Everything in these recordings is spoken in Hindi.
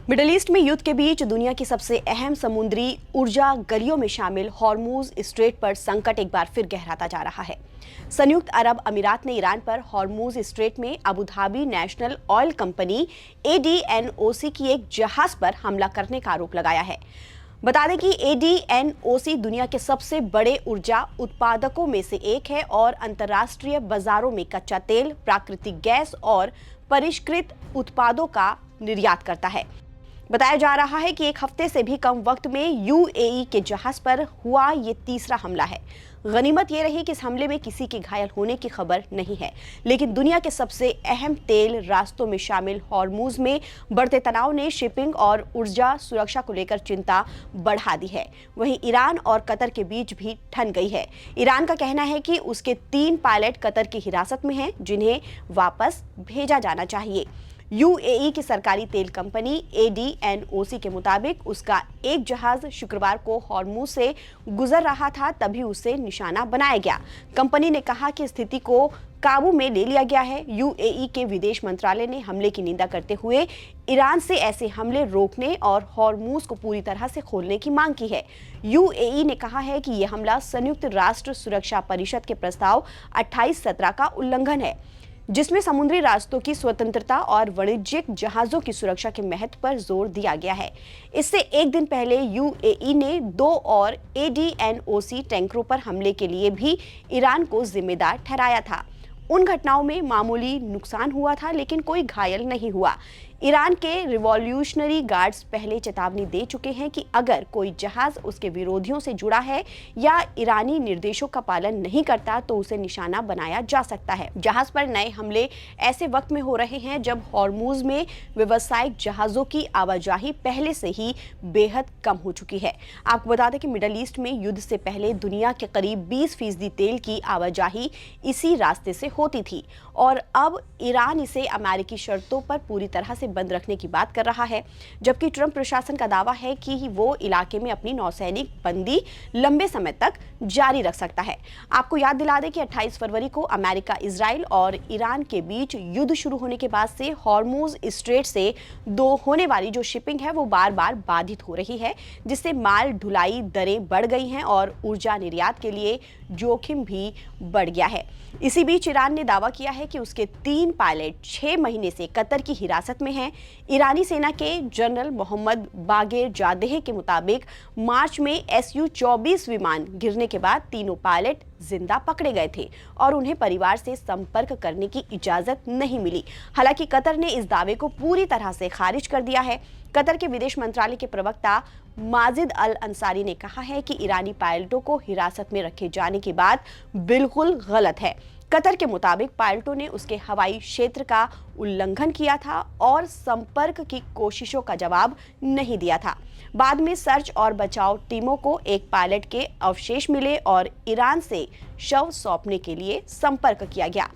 मिडिल ईस्ट में युद्ध के बीच दुनिया की सबसे अहम समुद्री ऊर्जा गलियों में शामिल हॉर्मुज स्ट्रेट पर संकट एक बार फिर गहराता जा रहा है। संयुक्त अरब अमीरात ने ईरान पर हॉर्मुज स्ट्रेट में Abu Dhabi national oil company ADNOC की एक जहाज पर हमला करने का आरोप लगाया है। बता दें कि ADNOC दुनिया के सबसे बड़े ऊर्जा उत्पादकों में से एक है और अंतर्राष्ट्रीय बाजारों में कच्चा तेल, प्राकृतिक गैस और परिष्कृत उत्पादों का निर्यात करता है। बताया जा रहा है कि एक हफ्ते से भी कम वक्त में UAE के जहाज पर हुआ ये तीसरा हमला है। गनीमत ये रही कि इस हमले में किसी के घायल होने की खबर नहीं है, लेकिन दुनिया के सबसे अहम तेल रास्तों में शामिल हॉर्मुज में बढ़ते तनाव ने शिपिंग और ऊर्जा सुरक्षा को लेकर चिंता बढ़ा दी है। वहीं ईरान और कतर के बीच भी ठन गई है। ईरान का कहना है कि उसके 3 पायलट कतर की हिरासत में हैं, जिन्हें वापस भेजा जाना चाहिए। UAE की सरकारी तेल कंपनी ADNOC के मुताबिक उसका एक जहाज शुक्रवार को हॉर्मुज से गुजर रहा था, तभी उसे निशाना बनाया गया। कंपनी ने कहा कि स्थिति को काबू में ले लिया गया है। UAE के विदेश मंत्रालय ने हमले की निंदा करते हुए ईरान से ऐसे हमले रोकने और हॉर्मुज को पूरी तरह से खोलने की मांग की है। UAE ने कहा है कि यह हमला संयुक्त राष्ट्र सुरक्षा परिषद के प्रस्ताव 2817 का उल्लंघन है, जिसमें समुद्री रास्तों की स्वतंत्रता और वाणिज्यिक जहाजों की सुरक्षा के महत्व पर जोर दिया गया है। इससे एक दिन पहले UAE ने 2 और ADNOC टैंकरों पर हमले के लिए भी ईरान को जिम्मेदार ठहराया था। उन घटनाओं में मामूली नुकसान हुआ था, लेकिन कोई घायल नहीं हुआ। ईरान के रिवॉल्यूशनरी गार्ड्स पहले चेतावनी दे चुके हैं कि अगर कोई जहाज उसके विरोधियों से जुड़ा है या ईरानी निर्देशों का पालन नहीं करता तो उसे निशाना बनाया जा सकता है। जहाज पर नए हमले ऐसे वक्त में हो रहे हैं जब हॉर्मुज में व्यावसायिक जहाजों की आवाजाही पहले से ही बेहद कम हो चुकी है। आपको बता दें कि मिडल ईस्ट में युद्ध से पहले दुनिया के करीब 20% तेल की आवाजाही इसी रास्ते से होती थी और अब ईरान इसे अमेरिकी शर्तों पर पूरी तरह से बंद रखने की बात कर रहा है, जबकि ट्रंप प्रशासन का दावा है कि वो इलाके में अपनी नौसैनिक बंदी लंबे समय तक जारी रख सकता है। आपको याद दिला दें कि 28 फरवरी को अमेरिका, इजराइल और ईरान के बीच युद्ध शुरू होने के बाद से हॉर्मुज स्ट्रेट से होने वाली जो शिपिंग है वो बार बार बाधित हो रही है, जिससे माल ढुलाई दरें बढ़ गई हैं और ऊर्जा निर्यात के लिए जोखिम भी बढ़ गया है। इसी बीच ईरान ने दावा किया है कि उसके 3 पायलट 6 महीने से कतर की हिरासत में हैं। ईरानी सेना के जनरल मोहम्मद बागेर जादेह के मुताबिक मार्च में Su-24 विमान गिरने के बाद तीनों पायलट जिंदा पकड़े गए थे और उन्हें परिवार से संपर्क करने की इजाजत नहीं मिली। हालांकि कतर ने इस दावे को पूरी तरह से खारिज कर दिया है। कतर के विदेश मंत्रालय के प्रवक्ता माजिद अल अंसारी ने कहा है कि ईरानी पायलटों को हिरासत में रखे जाने की बात बिल्कुल गलत है। कतर के मुताबिक पायलटों ने उसके हवाई क्षेत्र का उल्लंघन किया था और संपर्क की कोशिशों का जवाब नहीं दिया था। बाद में सर्च और बचाव टीमों को एक पायलट के अवशेष मिले और ईरान से शव सौंपने के लिए संपर्क किया गया।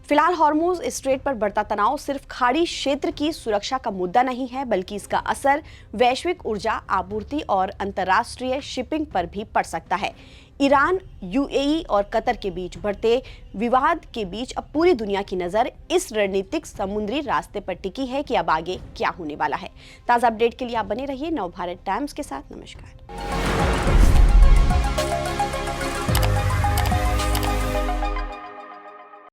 फिलहाल हॉर्मुज स्ट्रेट पर बढ़ता तनाव सिर्फ खाड़ी क्षेत्र की सुरक्षा का मुद्दा नहीं है, बल्कि इसका असर वैश्विक ऊर्जा आपूर्ति और अंतर्राष्ट्रीय शिपिंग पर भी पड़ सकता है। ईरान, UAE और कतर के बीच बढ़ते विवाद के बीच अब पूरी दुनिया की नजर इस रणनीतिक समुद्री रास्ते पर टिकी है कि अब आगे क्या होने वाला है। ताज़ा अपडेट के लिए आप बने रहिए नवभारत टाइम्स के साथ। नमस्कार।